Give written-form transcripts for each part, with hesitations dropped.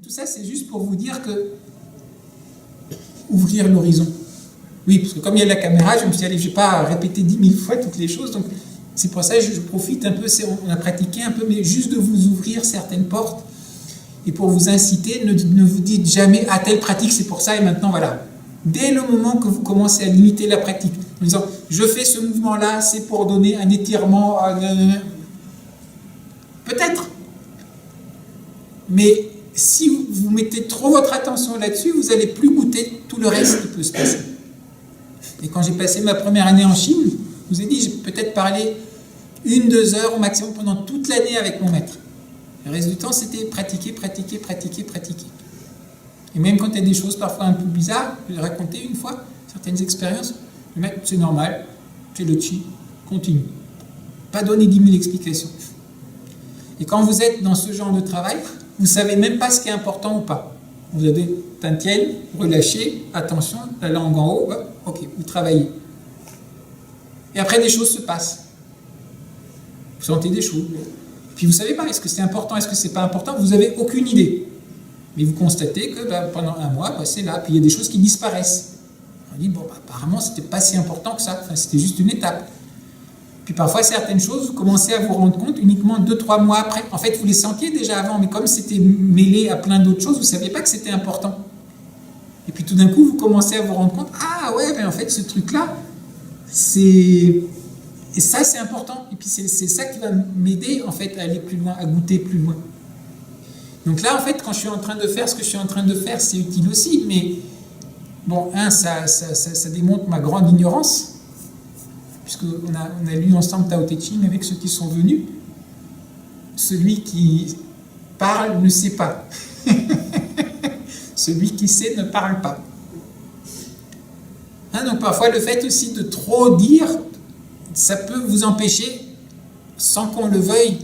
Tout ça, c'est juste pour vous dire que ouvrir l'horizon. Oui, parce que comme il y a la caméra, je me suis dit, allez, je ne vais pas répéter 10 000 fois toutes les choses, donc c'est pour ça que je profite un peu, on a pratiqué un peu, mais juste de vous ouvrir certaines portes, et pour vous inciter, ne vous dites jamais, ah, telle pratique, c'est pour ça, et maintenant, voilà. Dès le moment que vous commencez à limiter la pratique, en disant, je fais ce mouvement-là, c'est pour donner un étirement, peut-être, mais si vous mettez trop votre attention là-dessus, vous n'allez plus goûter tout le reste qui peut se passer. Et quand j'ai passé ma première année en Chine, je vous ai dit, j'ai peut-être parlé 1-2 heures au maximum pendant toute l'année avec mon maître. Le reste du temps, c'était pratiquer, pratiquer, pratiquer, pratiquer. Et même quand il y a des choses parfois un peu bizarres, je l'ai raconté une fois, certaines expériences, le maître, c'est normal, c'est le chi, continue. Pas donner 10 000 explications. Et quand vous êtes dans ce genre de travail, vous ne savez même pas ce qui est important ou pas. Vous avez Tantienne, relâchez, attention, la langue en haut, ok, vous travaillez. Et après, des choses se passent. Vous sentez des choses. Puis vous ne savez pas, est-ce que c'est important, est-ce que c'est pas important, vous n'avez aucune idée. Mais vous constatez que pendant un mois, c'est là, puis il y a des choses qui disparaissent. On dit, bon, apparemment, c'était pas si important que ça, enfin, c'était juste une étape. Puis parfois, certaines choses, vous commencez à vous rendre compte uniquement 2-3 mois après. En fait, vous les sentiez déjà avant, mais comme c'était mêlé à plein d'autres choses, vous ne saviez pas que c'était important. Et puis tout d'un coup, vous commencez à vous rendre compte, ah ouais, mais en fait, ce truc-là, c'est... Et ça, c'est important. Et puis c'est ça qui va m'aider, en fait, à aller plus loin, à goûter plus loin. Donc là, en fait, quand je suis en train de faire ce que je suis en train de faire, c'est utile aussi, mais bon, ça démontre ma grande ignorance, puisqu'on a lu ensemble Tao Te Ching avec ceux qui sont venus. Celui qui parle ne sait pas. Celui qui sait ne parle pas. Donc parfois, le fait aussi de trop dire, ça peut vous empêcher, sans qu'on le veuille,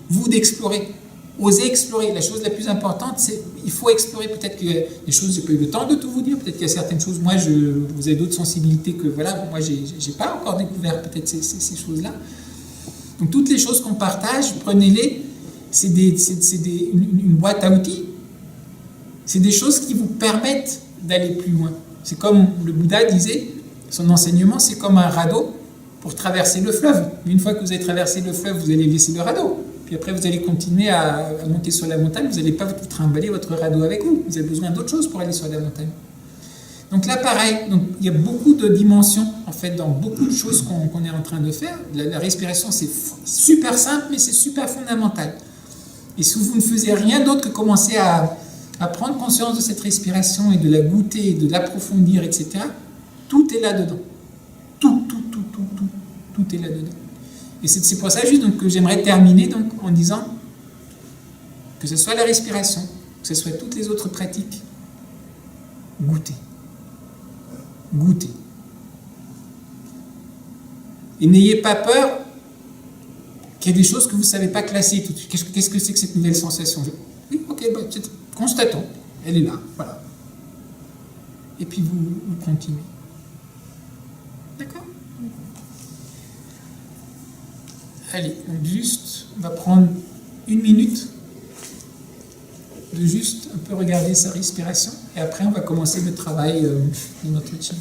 vous d'explorer. Osez explorer. La chose la plus importante, c'est il faut explorer. Peut-être qu'il y a des choses, j'ai pas eu le temps de tout vous dire. Peut-être qu'il y a certaines choses, moi, vous avez d'autres sensibilités que, voilà, moi, j'ai pas encore découvert peut-être ces choses-là. Donc, toutes les choses qu'on partage, prenez-les. C'est une boîte à outils. C'est des choses qui vous permettent d'aller plus loin. C'est comme le Bouddha disait, son enseignement, c'est comme un radeau pour traverser le fleuve. Une fois que vous avez traversé le fleuve, vous allez laisser le radeau. Puis après, vous allez continuer à monter sur la montagne, vous n'allez pas vous trimballer votre radeau avec vous. Vous avez besoin d'autre chose pour aller sur la montagne. Donc là, pareil, donc, il y a beaucoup de dimensions, en fait, dans beaucoup de choses qu'on est en train de faire. La respiration, c'est super simple, mais c'est super fondamental. Et si vous ne faisiez rien d'autre que commencer à prendre conscience de cette respiration et de la goûter, de l'approfondir, etc., tout est là-dedans. Tout est là-dedans. Et c'est pour ça juste donc, que j'aimerais terminer donc, en disant que ce soit la respiration, que ce soit toutes les autres pratiques, goûtez. Goûtez. Et n'ayez pas peur qu'il y ait des choses que vous ne savez pas classer tout de suite. Qu'est-ce que c'est que cette nouvelle sensation? Oui, ok, constatons. Elle est là, voilà. Et puis vous continuez. D'accord? Allez, donc juste, on va prendre 1 minute de juste un peu regarder sa respiration et après on va commencer le travail de notre chi.